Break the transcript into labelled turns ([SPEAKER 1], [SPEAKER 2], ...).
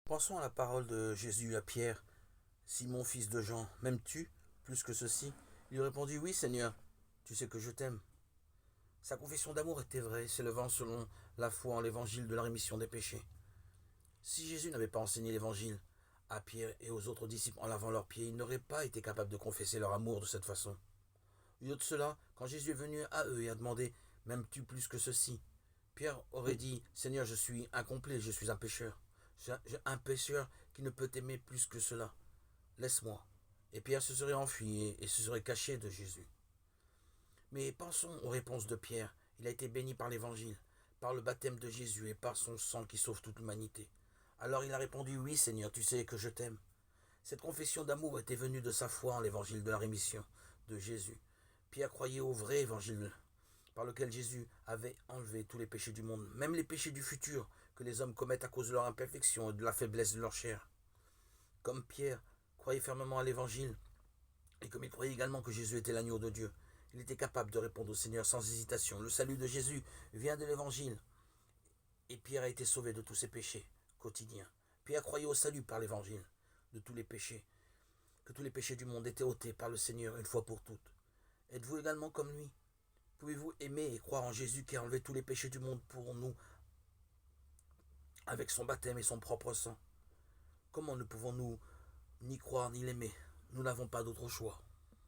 [SPEAKER 1] Pensons à la parole de Jésus à Pierre. Simon, fils de Jean, m'aimes-tu plus que ceci? Il lui répondit, oui, Seigneur, tu sais que je t'aime. Sa confession d'amour était vraie, s'élevant selon la foi en l'évangile de la rémission des péchés. Si Jésus n'avait pas enseigné l'évangile à Pierre et aux autres disciples en lavant leurs pieds, ils n'auraient pas été capables de confesser leur amour de cette façon. Au lieu de cela, quand Jésus est venu à eux et a demandé, m'aimes-tu plus que ceci? Pierre aurait dit, Seigneur, je suis incomplet, je suis un pécheur. Un pécheur qui ne peut t'aimer plus que cela. Laisse-moi. Et Pierre se serait enfui et se serait caché de Jésus. Mais pensons aux réponses de Pierre. Il a été béni par l'évangile, par le baptême de Jésus et par son sang qui sauve toute l'humanité. Alors il a répondu, oui Seigneur, tu sais que je t'aime. Cette confession d'amour était venue de sa foi en l'évangile de la rémission de Jésus. Pierre croyait au vrai évangile par lequel Jésus avait enlevé tous les péchés du monde, même les péchés du futur que les hommes commettent à cause de leur imperfection et de la faiblesse de leur chair. Comme Pierre croyait fermement à l'évangile, et comme il croyait également que Jésus était l'agneau de Dieu, il était capable de répondre au Seigneur sans hésitation. Le salut de Jésus vient de l'évangile, et Pierre a été sauvé de tous ses péchés quotidiens. Pierre croyait au salut par l'évangile de tous les péchés, que tous les péchés du monde étaient ôtés par le Seigneur une fois pour toutes. Êtes-vous également comme lui? Pouvez-vous aimer et croire en Jésus qui a enlevé tous les péchés du monde pour nous avec son baptême et son propre sang? Comment ne pouvons-nous ni croire ni l'aimer? Nous n'avons pas d'autre choix.